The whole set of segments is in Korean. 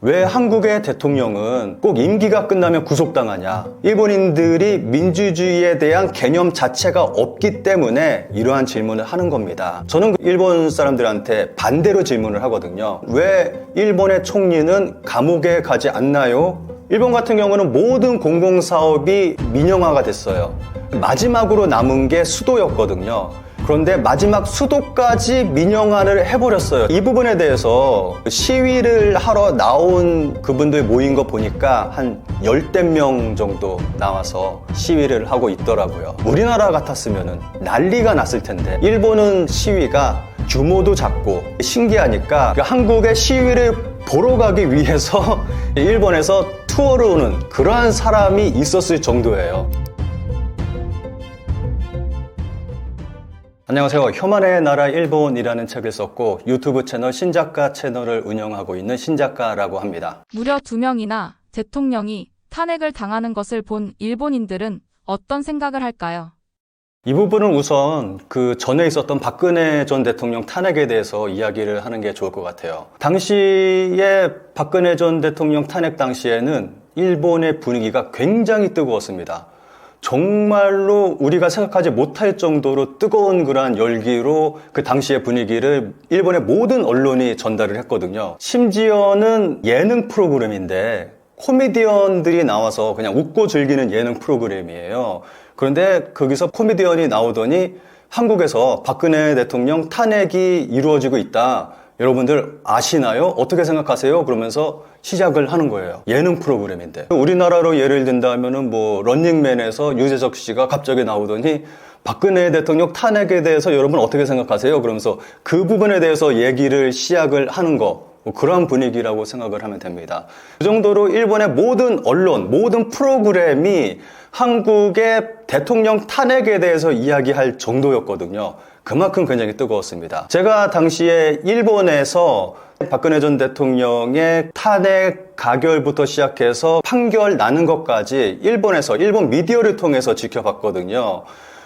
왜 한국의 대통령은 꼭 임기가 끝나면 구속당하냐? 일본인들이 민주주의에 대한 개념 자체가 없기 때문에 이러한 질문을 하는 겁니다. 저는 일본 사람들한테 반대로 질문을 하거든요. 왜 일본의 총리는 감옥에 가지 않나요? 일본 같은 경우는 모든 공공사업이 민영화가 됐어요. 마지막으로 남은 게 수도였거든요. 그런데 마지막 수도까지 민영화를 해버렸어요. 이 부분에 대해서 시위를 하러 나온 그분들 모인 거 보니까 한 10대 명 정도 나와서 시위를 하고 있더라고요. 우리나라 같았으면 난리가 났을 텐데 일본은 시위가 규모도 작고 신기하니까 한국의 시위를 보러 가기 위해서 일본에서 투어를 오는 그러한 사람이 있었을 정도예요. 안녕하세요. 혐한의 나라 일본이라는 책을 썼고 유튜브 채널 신작가 채널을 운영하고 있는 신작가라고 합니다. 무려 2명이나 대통령이 탄핵을 당하는 것을 본 일본인들은 어떤 생각을 할까요? 이 부분은 우선 그 전에 있었던 박근혜 전 대통령 탄핵에 대해서 이야기를 하는 게 좋을 것 같아요. 당시에 박근혜 전 대통령 탄핵 당시에는 일본의 분위기가 굉장히 뜨거웠습니다. 정말로 우리가 생각하지 못할 정도로 뜨거운 그러한 열기로 그 당시의 분위기를 일본의 모든 언론이 전달을 했거든요. 심지어는 예능 프로그램인데 코미디언들이 나와서 그냥 웃고 즐기는 예능 프로그램이에요. 그런데 거기서 코미디언이 나오더니 한국에서 박근혜 대통령 탄핵이 이루어지고 있다. 여러분들 아시나요? 어떻게 생각하세요? 그러면서 시작을 하는 거예요. 예능 프로그램인데. 우리나라로 예를 든다면은 런닝맨에서 유재석 씨가 갑자기 나오더니 박근혜 대통령 탄핵에 대해서 여러분 어떻게 생각하세요? 그러면서 그 부분에 대해서 얘기를 시작을 하는 거. 그러한 분위기라고 생각을 하면 됩니다. 그 정도로 일본의 모든 언론, 모든 프로그램이 한국의 대통령 탄핵에 대해서 이야기할 정도였거든요. 그만큼 굉장히 뜨거웠습니다. 제가 당시에 일본에서 박근혜 전 대통령의 탄핵 가결부터 시작해서 판결 나는 것까지 일본에서 일본 미디어를 통해서 지켜봤거든요.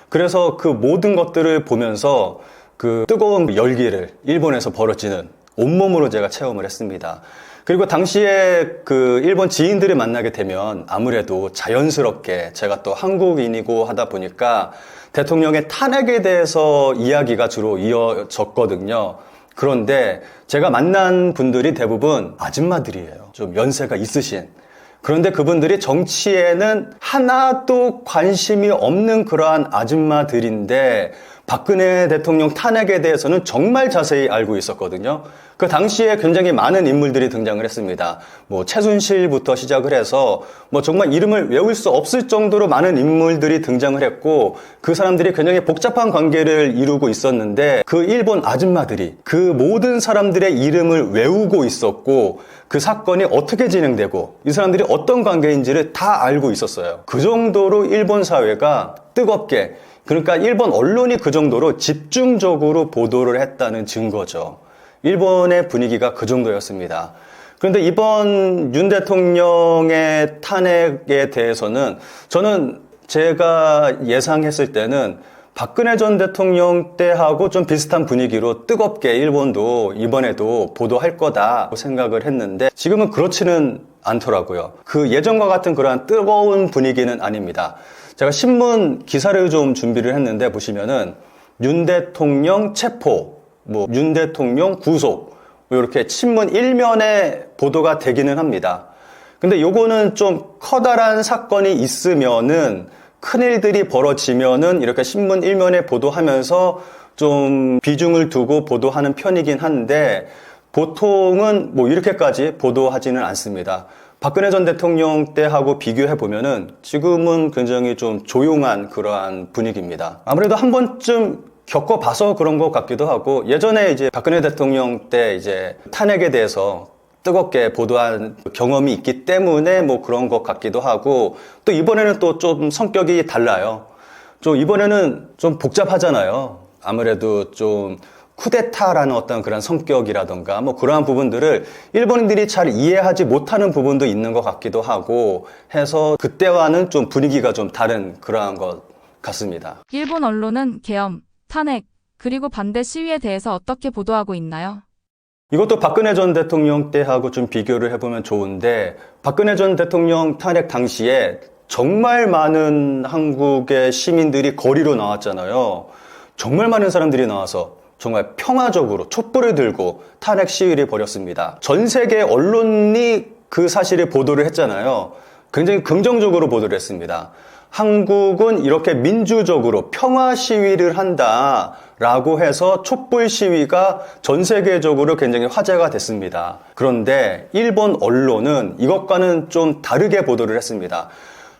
그래서 그 모든 것들을 보면서 그 뜨거운 열기를 일본에서 벌어지는 온몸으로 제가 체험을 했습니다. 그리고 당시에 그 일본 지인들을 만나게 되면 아무래도 자연스럽게 제가 또 한국인이고 하다 보니까 대통령의 탄핵에 대해서 이야기가 주로 이어졌거든요. 그런데 제가 만난 분들이 대부분 아줌마들이에요. 좀 연세가 있으신. 그런데 그분들이 정치에는 하나도 관심이 없는 그러한 아줌마들인데 박근혜 대통령 탄핵에 대해서는 정말 자세히 알고 있었거든요. 그 당시에 굉장히 많은 인물들이 등장을 했습니다. 최순실부터 시작을 해서 정말 이름을 외울 수 없을 정도로 많은 인물들이 등장을 했고 그 사람들이 굉장히 복잡한 관계를 이루고 있었는데 그 일본 아줌마들이 그 모든 사람들의 이름을 외우고 있었고 그 사건이 어떻게 진행되고 이 사람들이 어떤 관계인지를 다 알고 있었어요. 그 정도로 일본 사회가 뜨겁게, 그러니까 일본 언론이 그 정도로 집중적으로 보도를 했다는 증거죠. 일본의 분위기가 그 정도였습니다. 그런데 이번 윤 대통령의 탄핵에 대해서는 저는 제가 예상했을 때는 박근혜 전 대통령 때하고 좀 비슷한 분위기로 뜨겁게 일본도 이번에도 보도할 거다 생각을 했는데 지금은 그렇지는 않더라고요. 그 예전과 같은 그러한 뜨거운 분위기는 아닙니다. 제가 신문 기사를 좀 준비를 했는데 보시면은 윤 대통령 체포, 윤 대통령 구속 이렇게 신문 1면에 보도가 되기는 합니다. 근데 요거는 좀 커다란 사건이 있으면은 큰일들이 벌어지면은 이렇게 신문 1면에 보도하면서 좀 비중을 두고 보도하는 편이긴 한데 보통은 이렇게까지 보도하지는 않습니다. 박근혜 전 대통령 때하고 비교해 보면은 지금은 굉장히 좀 조용한 그러한 분위기입니다. 아무래도 한 번쯤 겪어봐서 그런 것 같기도 하고 예전에 이제 박근혜 대통령 때 이제 탄핵에 대해서 뜨겁게 보도한 경험이 있기 때문에 그런 것 같기도 하고 또 이번에는 또 좀 성격이 달라요. 좀 이번에는 좀 복잡하잖아요. 아무래도 좀 쿠데타라는 어떤 그런 성격이라던가 그러한 부분들을 일본인들이 잘 이해하지 못하는 부분도 있는 것 같기도 하고 해서 그때와는 좀 분위기가 좀 다른 그러한 것 같습니다. 일본 언론은 계엄, 탄핵, 그리고 반대 시위에 대해서 어떻게 보도하고 있나요? 이것도 박근혜 전 대통령 때하고 좀 비교를 해보면 좋은데, 박근혜 전 대통령 탄핵 당시에 정말 많은 한국의 시민들이 거리로 나왔잖아요. 정말 많은 사람들이 나와서 정말 평화적으로 촛불을 들고 탄핵 시위를 벌였습니다. 전 세계 언론이 그 사실을 보도를 했잖아요. 굉장히 긍정적으로 보도를 했습니다. 한국은 이렇게 민주적으로 평화 시위를 한다라고 해서 촛불 시위가 전 세계적으로 굉장히 화제가 됐습니다. 그런데 일본 언론은 이것과는 좀 다르게 보도를 했습니다.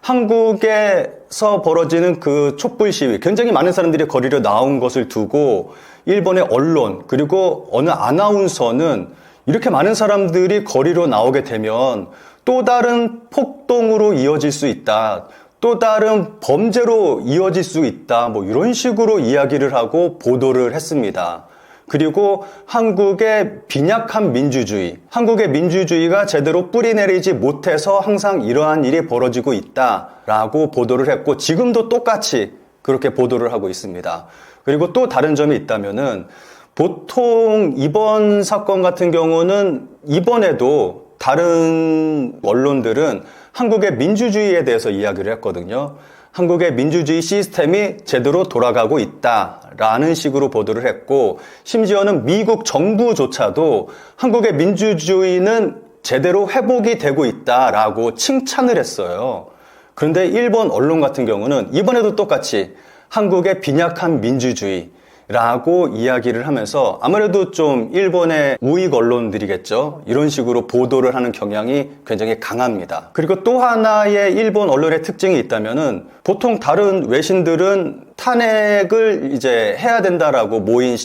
한국에서 벌어지는 그 촛불 시위, 굉장히 많은 사람들이 거리로 나온 것을 두고 일본의 언론 그리고 어느 아나운서는 이렇게 많은 사람들이 거리로 나오게 되면 또 다른 폭동으로 이어질 수 있다. 또 다른 범죄로 이어질 수 있다. 뭐 이런 식으로 이야기를 하고 보도를 했습니다. 그리고 한국의 빈약한 민주주의, 한국의 민주주의가 제대로 뿌리내리지 못해서 항상 이러한 일이 벌어지고 있다라고 보도를 했고 지금도 똑같이 그렇게 보도를 하고 있습니다. 그리고 또 다른 점이 있다면은 보통 이번 사건 같은 경우는 이번에도 다른 언론들은 한국의 민주주의에 대해서 이야기를 했거든요. 한국의 민주주의 시스템이 제대로 돌아가고 있다라는 식으로 보도를 했고 심지어는 미국 정부조차도 한국의 민주주의는 제대로 회복이 되고 있다라고 칭찬을 했어요. 그런데 일본 언론 같은 경우는 이번에도 똑같이 한국의 빈약한 민주주의 라고 이야기를 하면서 아무래도 좀 일본의 우익 언론들이겠죠. 이런 식으로 보도를 하는 경향이 굉장히 강합니다. 그리고 또 하나의 일본 언론의 특징이 있다면은 보통 다른 외신들은 탄핵을 이제 해야 된다라고 모인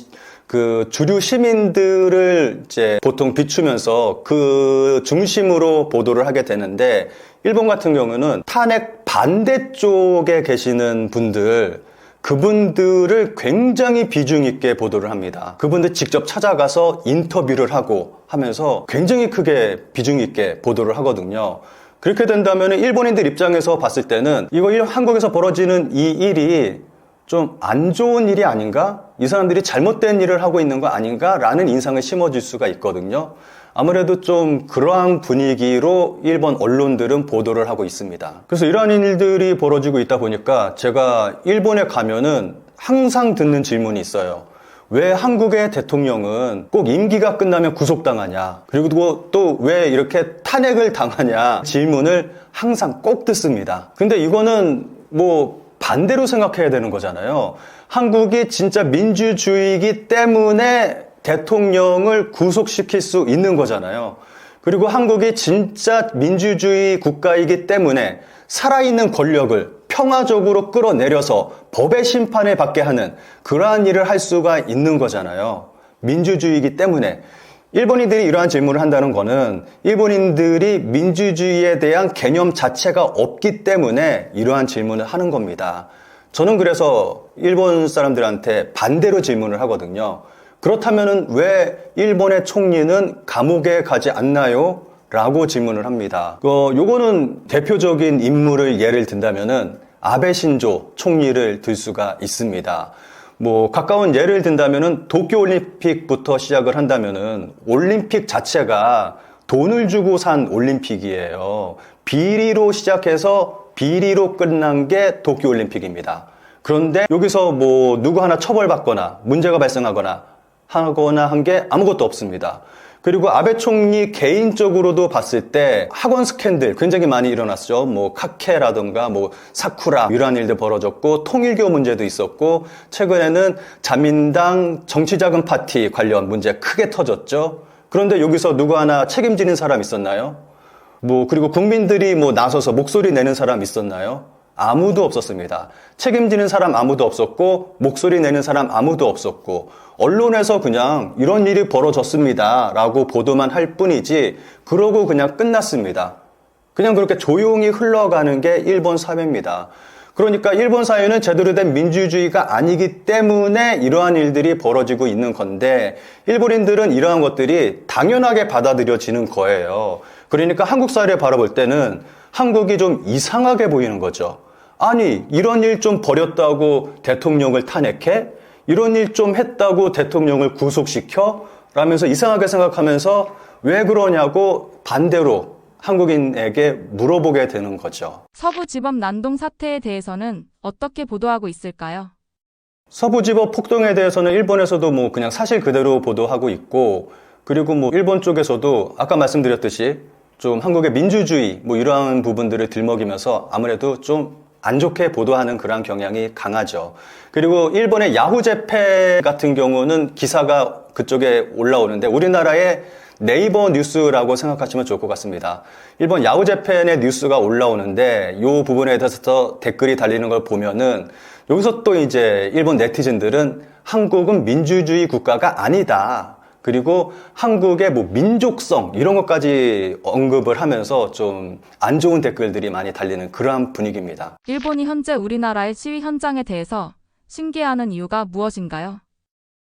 그 주류 시민들을 이제 보통 비추면서 그 중심으로 보도를 하게 되는데 일본 같은 경우는 탄핵 반대쪽에 계시는 분들 그분들을 굉장히 비중 있게 보도를 합니다. 그분들 직접 찾아가서 인터뷰를 하고 하면서 굉장히 크게 비중 있게 보도를 하거든요. 그렇게 된다면 일본인들 입장에서 봤을 때는 이거 한국에서 벌어지는 이 일이 좀 안 좋은 일이 아닌가? 이 사람들이 잘못된 일을 하고 있는 거 아닌가? 라는 인상을 심어줄 수가 있거든요. 아무래도 좀 그러한 분위기로 일본 언론들은 보도를 하고 있습니다. 그래서 이러한 일들이 벌어지고 있다 보니까 제가 일본에 가면은 항상 듣는 질문이 있어요. 왜 한국의 대통령은 꼭 임기가 끝나면 구속당하냐? 그리고 또 왜 이렇게 탄핵을 당하냐? 질문을 항상 꼭 듣습니다. 근데 이거는 뭐 반대로 생각해야 되는 거잖아요. 한국이 진짜 민주주의이기 때문에 대통령을 구속시킬 수 있는 거잖아요. 그리고 한국이 진짜 민주주의 국가이기 때문에 살아있는 권력을 평화적으로 끌어내려서 법의 심판을 받게 하는 그러한 일을 할 수가 있는 거잖아요. 민주주의이기 때문에. 일본인들이 이러한 질문을 한다는 거는 일본인들이 민주주의에 대한 개념 자체가 없기 때문에 이러한 질문을 하는 겁니다. 저는 그래서 일본 사람들한테 반대로 질문을 하거든요. 그렇다면 왜 일본의 총리는 감옥에 가지 않나요? 라고 질문을 합니다. 요거는 대표적인 인물을 예를 든다면은 아베 신조 총리를 들 수가 있습니다. 뭐 가까운 예를 든다면은 도쿄올림픽부터 시작을 한다면은 올림픽 자체가 돈을 주고 산 올림픽이에요. 비리로 시작해서 비리로 끝난 게 도쿄올림픽입니다. 그런데 여기서 뭐 누구 하나 처벌받거나 문제가 발생하거나 한 게 아무것도 없습니다. 그리고 아베 총리 개인적으로도 봤을 때 학원 스캔들 굉장히 많이 일어났죠. 뭐 카케라든가 뭐 사쿠라 이러한 일들 벌어졌고 통일교 문제도 있었고 최근에는 자민당 정치자금 파티 관련 문제 크게 터졌죠. 그런데 여기서 누구 하나 책임지는 사람 있었나요? 뭐 그리고 국민들이 뭐 나서서 목소리 내는 사람 있었나요? 아무도 없었습니다. 책임지는 사람 아무도 없었고 목소리 내는 사람 아무도 없었고 언론에서 그냥 이런 일이 벌어졌습니다 라고 보도만 할 뿐이지 그러고 그냥 끝났습니다. 그냥 그렇게 조용히 흘러가는 게 일본 사회입니다. 그러니까 일본 사회는 제대로 된 민주주의가 아니기 때문에 이러한 일들이 벌어지고 있는 건데 일본인들은 이러한 것들이 당연하게 받아들여지는 거예요. 그러니까 한국 사회를 바라볼 때는 한국이 좀 이상하게 보이는 거죠. 아니 이런 일 좀 벌였다고 대통령을 탄핵해? 이런 일 좀 했다고 대통령을 구속시켜? 라면서 이상하게 생각하면서 왜 그러냐고 반대로 한국인에게 물어보게 되는 거죠. 서부지법 난동 사태에 대해서는 어떻게 보도하고 있을까요? 서부지법 폭동에 대해서는 일본에서도 뭐 그냥 사실 그대로 보도하고 있고, 그리고 뭐 일본 쪽에서도 아까 말씀드렸듯이 좀 한국의 민주주의 뭐 이러한 부분들을 들먹이면서 아무래도 좀 안 좋게 보도하는 그런 경향이 강하죠. 그리고 일본의 야후 재팬 같은 경우는 기사가 그쪽에 올라오는데 우리나라의 네이버 뉴스라고 생각하시면 좋을 것 같습니다. 일본 야후 재팬의 뉴스가 올라오는데 이 부분에 대해서 댓글이 달리는 걸 보면은 여기서 또 이제 일본 네티즌들은 한국은 민주주의 국가가 아니다. 그리고 한국의 뭐 민족성 이런 것까지 언급을 하면서 좀 안 좋은 댓글들이 많이 달리는 그러한 분위기입니다. 일본이 현재 우리나라의 시위 현장에 대해서 신기해하는 이유가 무엇인가요?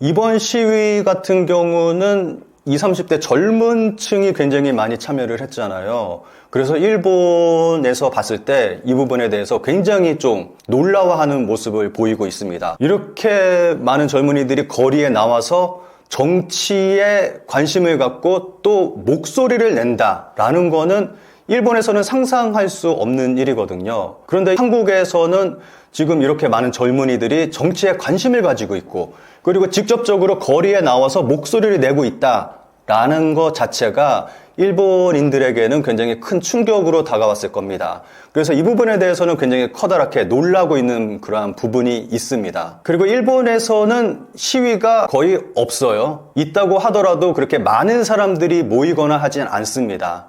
이번 시위 같은 경우는 20, 30대 젊은 층이 굉장히 많이 참여를 했잖아요. 그래서 일본에서 봤을 때 이 부분에 대해서 굉장히 좀 놀라워하는 모습을 보이고 있습니다. 이렇게 많은 젊은이들이 거리에 나와서 정치에 관심을 갖고 또 목소리를 낸다라는 거는 일본에서는 상상할 수 없는 일이거든요. 그런데 한국에서는 지금 이렇게 많은 젊은이들이 정치에 관심을 가지고 있고 그리고 직접적으로 거리에 나와서 목소리를 내고 있다라는 것 자체가 일본인들에게는 굉장히 큰 충격으로 다가왔을 겁니다. 그래서 이 부분에 대해서는 굉장히 커다랗게 놀라고 있는 그러한 부분이 있습니다. 그리고 일본에서는 시위가 거의 없어요. 있다고 하더라도 그렇게 많은 사람들이 모이거나 하진 않습니다.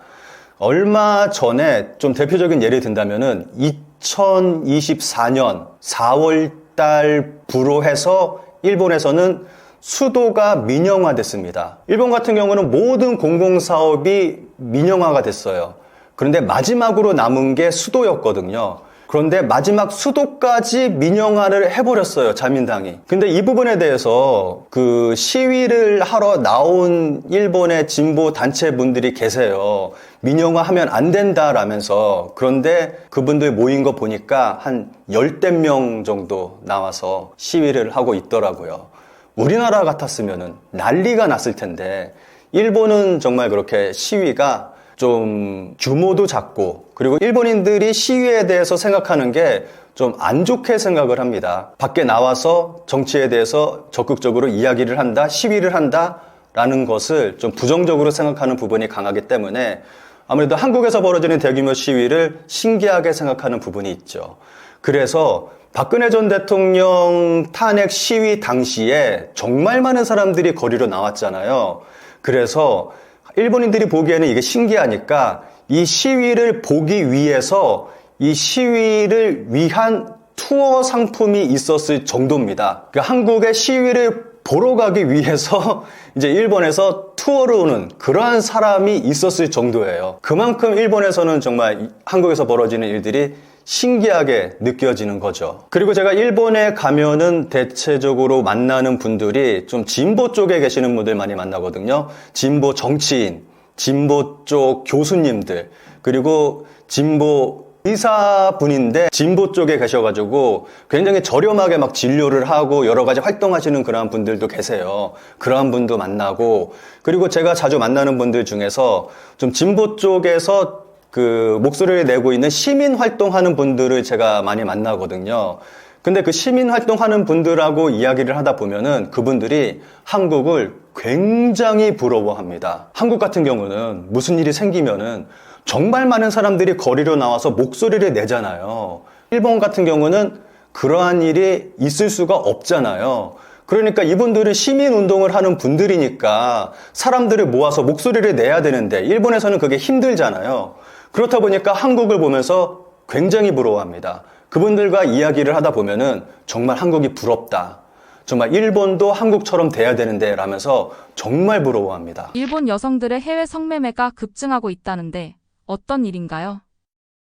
얼마 전에 좀 대표적인 예를 든다면은 2024년 4월 달부로 해서 일본에서는 수도가 민영화됐습니다. 일본 같은 경우는 모든 공공사업이 민영화가 됐어요. 그런데 마지막으로 남은 게 수도였거든요. 그런데 마지막 수도까지 민영화를 해버렸어요, 자민당이. 근데 이 부분에 대해서 그 시위를 하러 나온 일본의 진보 단체분들이 계세요. 민영화 하면 안 된다라면서. 그런데 그분들 모인 거 보니까 한 10대 명 정도 나와서 시위를 하고 있더라고요. 우리나라 같았으면 난리가 났을 텐데 일본은 정말 그렇게 시위가 좀 규모도 작고 그리고 일본인들이 시위에 대해서 생각하는 게 좀 안 좋게 생각을 합니다. 밖에 나와서 정치에 대해서 적극적으로 이야기를 한다, 시위를 한다라는 것을 좀 부정적으로 생각하는 부분이 강하기 때문에 아무래도 한국에서 벌어지는 대규모 시위를 신기하게 생각하는 부분이 있죠. 그래서 박근혜 전 대통령 탄핵 시위 당시에 정말 많은 사람들이 거리로 나왔잖아요. 그래서 일본인들이 보기에는 이게 신기하니까 이 시위를 보기 위해서 이 시위를 위한 투어 상품이 있었을 정도입니다. 그러니까 한국의 시위를 보러 가기 위해서 이제 일본에서 투어를 오는 그러한 사람이 있었을 정도예요. 그만큼 일본에서는 정말 한국에서 벌어지는 일들이 신기하게 느껴지는 거죠. 그리고 제가 일본에 가면은 대체적으로 만나는 분들이 좀 진보 쪽에 계시는 분들 많이 만나거든요. 진보 정치인, 진보 쪽 교수님들, 그리고 진보 의사분인데 진보 쪽에 계셔가지고 굉장히 저렴하게 막 진료를 하고 여러 가지 활동하시는 그러한 분들도 계세요. 그러한 분도 만나고, 그리고 제가 자주 만나는 분들 중에서 좀 진보 쪽에서 그 목소리를 내고 있는 시민 활동하는 분들을 제가 많이 만나거든요. 근데 그 시민 활동하는 분들하고 이야기를 하다 보면은 그분들이 한국을 굉장히 부러워합니다. 한국 같은 경우는 무슨 일이 생기면은 정말 많은 사람들이 거리로 나와서 목소리를 내잖아요. 일본 같은 경우는 그러한 일이 있을 수가 없잖아요. 그러니까 이분들은 시민운동을 하는 분들이니까 사람들을 모아서 목소리를 내야 되는데 일본에서는 그게 힘들잖아요. 그렇다 보니까 한국을 보면서 굉장히 부러워합니다. 그분들과 이야기를 하다 보면은 정말 한국이 부럽다. 정말 일본도 한국처럼 돼야 되는데 라면서 정말 부러워합니다. 일본 여성들의 해외 성매매가 급증하고 있다는데 어떤 일인가요?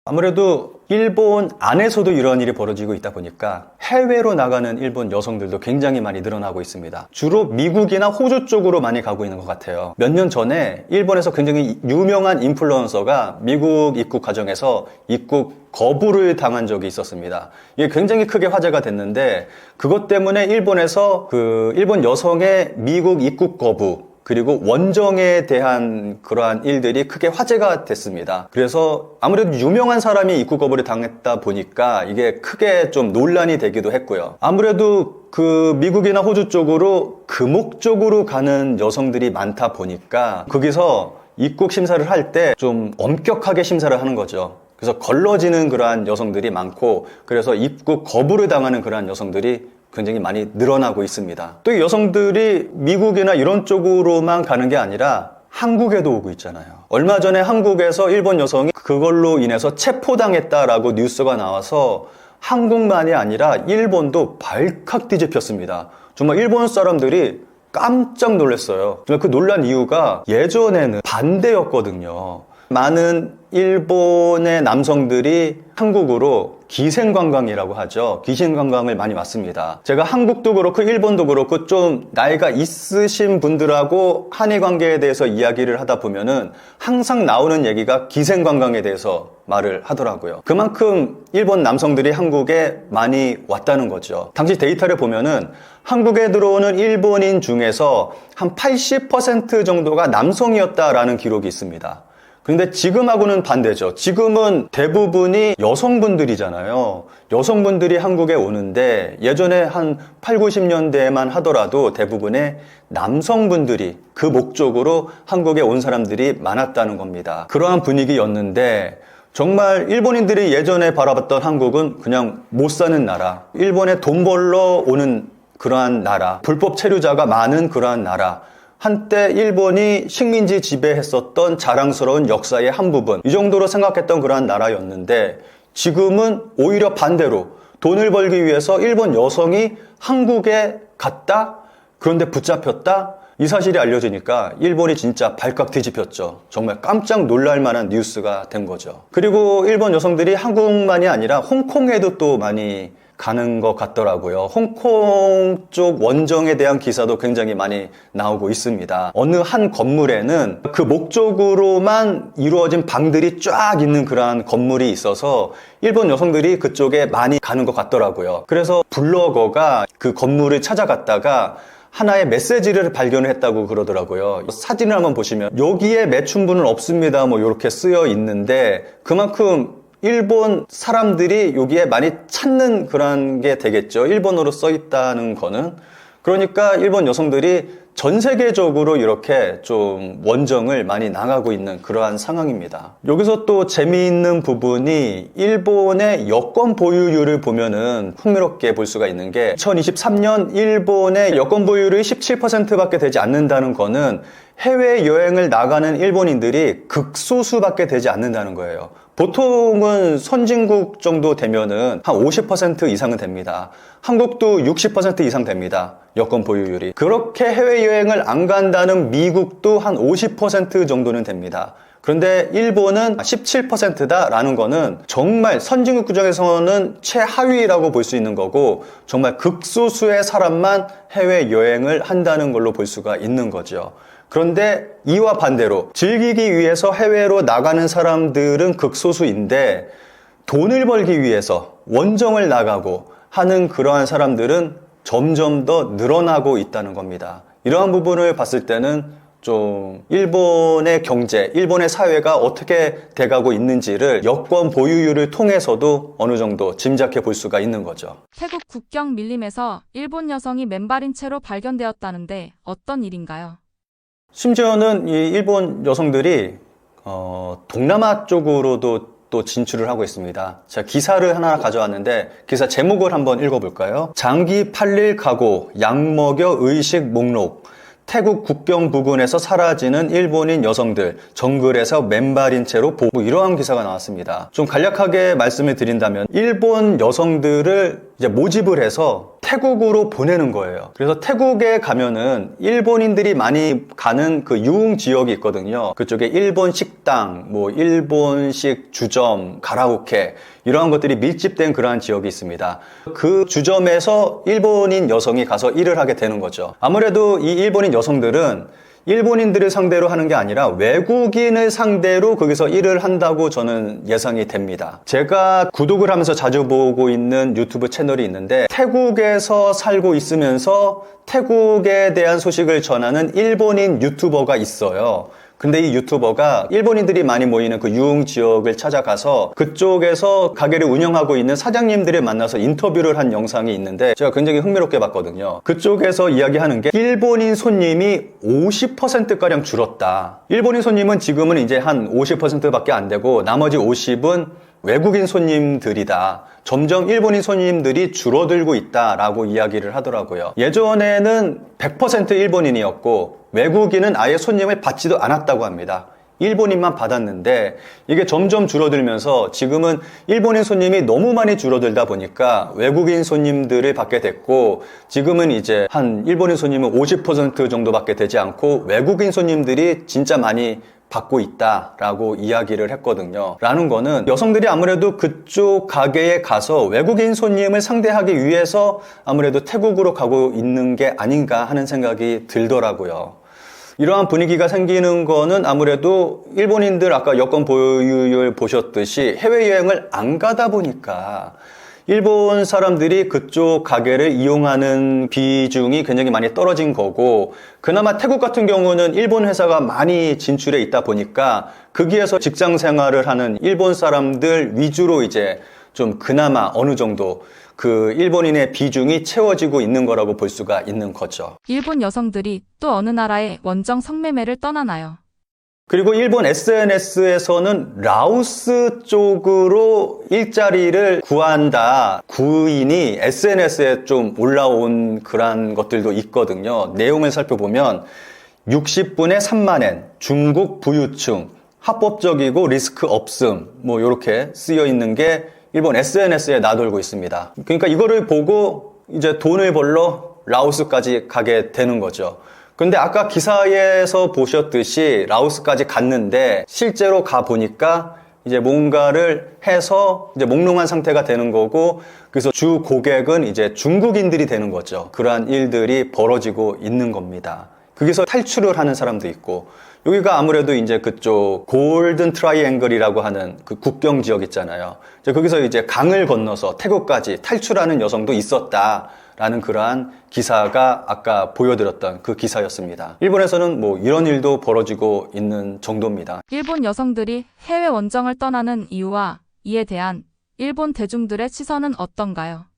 아무래도 일본 안에서도 이런 일이 벌어지고 있다 보니까 해외로 나가는 일본 여성들도 굉장히 많이 늘어나고 있습니다. 주로 미국이나 호주 쪽으로 많이 가고 있는 것 같아요. 몇 년 전에 일본에서 굉장히 유명한 인플루언서가 미국 입국 과정에서 입국 거부를 당한 적이 있었습니다. 이게 굉장히 크게 화제가 됐는데 그것 때문에 일본에서 그 일본 여성의 미국 입국 거부 그리고 원정에 대한 그러한 일들이 크게 화제가 됐습니다. 그래서 아무래도 유명한 사람이 입국 거부를 당했다 보니까 이게 크게 좀 논란이 되기도 했고요. 아무래도 그 미국이나 호주 쪽으로 그 목적으로 가는 여성들이 많다 보니까 거기서 입국 심사를 할 때 좀 엄격하게 심사를 하는 거죠. 그래서 걸러지는 그러한 여성들이 많고, 그래서 입국 거부를 당하는 그러한 여성들이 굉장히 많이 늘어나고 있습니다. 또 이 여성들이 미국이나 이런 쪽으로만 가는 게 아니라 한국에도 오고 있잖아요. 얼마 전에 한국에서 일본 여성이 그걸로 인해서 체포당했다라고 뉴스가 나와서 한국만이 아니라 일본도 발칵 뒤집혔습니다. 정말 일본 사람들이 깜짝 놀랐어요. 정말 그 놀란 이유가 예전에는 반대였거든요. 많은 일본의 남성들이 한국으로 기생관광이라고 하죠. 기생관광을 많이 왔습니다. 제가 한국도 그렇고 일본도 그렇고 좀 나이가 있으신 분들하고 한일 관계에 대해서 이야기를 하다 보면은 항상 나오는 얘기가 기생관광에 대해서 말을 하더라고요. 그만큼 일본 남성들이 한국에 많이 왔다는 거죠. 당시 데이터를 보면은 한국에 들어오는 일본인 중에서 한 80% 정도가 남성이었다라는 기록이 있습니다. 근데 지금하고는 반대죠. 지금은 대부분이 여성분들이잖아요. 여성분들이 한국에 오는데 예전에 한 8, 90년대에만 하더라도 대부분의 남성분들이 그 목적으로 한국에 온 사람들이 많았다는 겁니다. 그러한 분위기였는데 정말 일본인들이 예전에 바라봤던 한국은 그냥 못 사는 나라, 일본에 돈 벌러 오는 그러한 나라, 불법 체류자가 많은 그러한 나라, 한때 일본이 식민지 지배했었던 자랑스러운 역사의 한 부분, 이 정도로 생각했던 그러한 나라였는데 지금은 오히려 반대로 돈을 벌기 위해서 일본 여성이 한국에 갔다? 그런데 붙잡혔다? 이 사실이 알려지니까 일본이 진짜 발칵 뒤집혔죠. 정말 깜짝 놀랄 만한 뉴스가 된 거죠. 그리고 일본 여성들이 한국만이 아니라 홍콩에도 또 많이 가는 것 같더라고요. 홍콩 쪽 원정에 대한 기사도 굉장히 많이 나오고 있습니다. 어느 한 건물에는 그 목적으로만 이루어진 방들이 쫙 있는 그러한 건물이 있어서 일본 여성들이 그쪽에 많이 가는 것 같더라고요. 그래서 블로거가 그 건물을 찾아갔다가 하나의 메시지를 발견했다고 그러더라고요. 사진을 한번 보시면 여기에 매춘부는 없습니다. 뭐 이렇게 쓰여 있는데 그만큼 일본 사람들이 여기에 많이 찾는 그런 게 되겠죠. 일본어로 써 있다는 거는. 그러니까 일본 여성들이 전 세계적으로 이렇게 좀 원정을 많이 나가고 있는 그러한 상황입니다. 여기서 또 재미있는 부분이 일본의 여권 보유율을 보면은 흥미롭게 볼 수가 있는 게 2023년 일본의 여권 보유율이 17%밖에 되지 않는다는 거는 해외여행을 나가는 일본인들이 극소수밖에 되지 않는다는 거예요. 보통은 선진국 정도 되면은 한 50% 이상은 됩니다. 한국도 60% 이상 됩니다. 여권 보유율이. 그렇게 해외여행을 안 간다는 미국도 한 50% 정도는 됩니다. 그런데 일본은 17%다라는 거는 정말 선진국 중에서는 최하위라고 볼 수 있는 거고 정말 극소수의 사람만 해외여행을 한다는 걸로 볼 수가 있는 거죠. 그런데 이와 반대로 즐기기 위해서 해외로 나가는 사람들은 극소수인데 돈을 벌기 위해서 원정을 나가고 하는 그러한 사람들은 점점 더 늘어나고 있다는 겁니다. 이러한 부분을 봤을 때는 좀 일본의 경제, 일본의 사회가 어떻게 돼가고 있는지를 여권 보유율을 통해서도 어느 정도 짐작해 볼 수가 있는 거죠. 태국 국경 밀림에서 일본 여성이 맨발인 채로 발견되었다는데 어떤 일인가요? 심지어는 이 일본 여성들이 동남아 쪽으로도 또 진출을 하고 있습니다. 제가 기사를 하나 가져왔는데 기사 제목을 한번 읽어볼까요? 장기 8일 각오, 약 먹여 의식 목록, 태국 국경 부근에서 사라지는 일본인 여성들, 정글에서 맨발인 채로 보고, 이러한 기사가 나왔습니다. 좀 간략하게 말씀을 드린다면 일본 여성들을 이제 모집을 해서 태국으로 보내는 거예요. 그래서 태국에 가면은 일본인들이 많이 가는 그 유흥 지역이 있거든요. 그쪽에 일본 식당, 뭐 일본식 주점, 가라오케 이러한 것들이 밀집된 그러한 지역이 있습니다. 그 주점에서 일본인 여성이 가서 일을 하게 되는 거죠. 아무래도 이 일본인 여성들은 일본인들을 상대로 하는 게 아니라 외국인을 상대로 거기서 일을 한다고 저는 예상이 됩니다. 제가 구독을 하면서 자주 보고 있는 유튜브 채널이 있는데 태국에서 살고 있으면서 태국에 대한 소식을 전하는 일본인 유튜버가 있어요. 근데 이 유튜버가 일본인들이 많이 모이는 그 유흥 지역을 찾아가서 그쪽에서 가게를 운영하고 있는 사장님들을 만나서 인터뷰를 한 영상이 있는데 제가 굉장히 흥미롭게 봤거든요. 그쪽에서 이야기하는 게 일본인 손님이 50%가량 줄었다. 일본인 손님은 지금은 이제 한 50%밖에 안 되고 나머지 50은 외국인 손님들이다. 점점 일본인 손님들이 줄어들고 있다라고 이야기를 하더라고요. 예전에는 100% 일본인이었고 외국인은 아예 손님을 받지도 않았다고 합니다. 일본인만 받았는데 이게 점점 줄어들면서 지금은 일본인 손님이 너무 많이 줄어들다 보니까 외국인 손님들을 받게 됐고 지금은 이제 한 일본인 손님은 50% 정도밖에 되지 않고 외국인 손님들이 진짜 많이 받고 있다라고 이야기를 했거든요. 라는 거는 여성들이 아무래도 그쪽 가게에 가서 외국인 손님을 상대하기 위해서 아무래도 태국으로 가고 있는 게 아닌가 하는 생각이 들더라고요. 이러한 분위기가 생기는 거는 아무래도 일본인들 아까 여권 보유율 보셨듯이 해외여행을 안 가다 보니까 일본 사람들이 그쪽 가게를 이용하는 비중이 굉장히 많이 떨어진 거고 그나마 태국 같은 경우는 일본 회사가 많이 진출해 있다 보니까 거기에서 직장 생활을 하는 일본 사람들 위주로 이제 좀 그나마 어느 정도 그 일본인의 비중이 채워지고 있는 거라고 볼 수가 있는 거죠. 일본 여성들이 또 어느 나라의 원정 성매매를 떠나나요? 그리고 일본 SNS에서는 라오스 쪽으로 일자리를 구한다. 구인이 SNS에 좀 올라온 그런 것들도 있거든요. 내용을 살펴보면 60분에 3만엔, 중국 부유층, 합법적이고 리스크 없음, 뭐 이렇게 쓰여 있는 게 일본 SNS에 나돌고 있습니다. 그러니까 이거를 보고 이제 돈을 벌러 라오스까지 가게 되는 거죠. 근데 아까 기사에서 보셨듯이 라오스까지 갔는데 실제로 가 보니까 이제 뭔가를 해서 이제 몽롱한 상태가 되는 거고 그래서 주 고객은 이제 중국인들이 되는 거죠. 그러한 일들이 벌어지고 있는 겁니다. 거기서 탈출을 하는 사람도 있고 여기가 아무래도 이제 그쪽 골든 트라이앵글이라고 하는 그 국경 지역 있잖아요. 거기서 이제 강을 건너서 태국까지 탈출하는 여성도 있었다라는 그러한 기사가 아까 보여드렸던 그 기사였습니다. 일본에서는 뭐 이런 일도 벌어지고 있는 정도입니다. 일본 여성들이 해외 원정을 떠나는 이유와 이에 대한 일본 대중들의 시선은 어떤가요?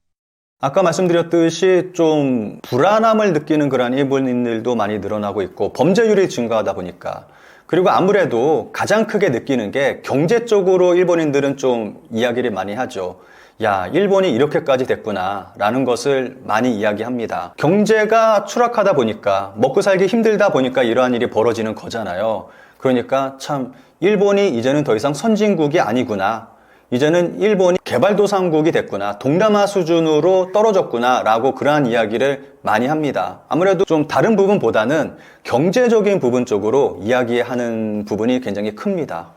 아까 말씀드렸듯이 좀 불안함을 느끼는 그런 일본인들도 많이 늘어나고 있고 범죄율이 증가하다 보니까 그리고 아무래도 가장 크게 느끼는 게 경제적으로 일본인들은 좀 이야기를 많이 하죠. 야, 일본이 이렇게까지 됐구나 라는 것을 많이 이야기합니다. 경제가 추락하다 보니까 먹고 살기 힘들다 보니까 이러한 일이 벌어지는 거잖아요. 그러니까 참 일본이 이제는 더 이상 선진국이 아니구나. 이제는 일본이 개발도상국이 됐구나. 동남아 수준으로 떨어졌구나 라고 그러한 이야기를 많이 합니다. 아무래도 좀 다른 부분보다는 경제적인 부분 쪽으로 이야기하는 부분이 굉장히 큽니다.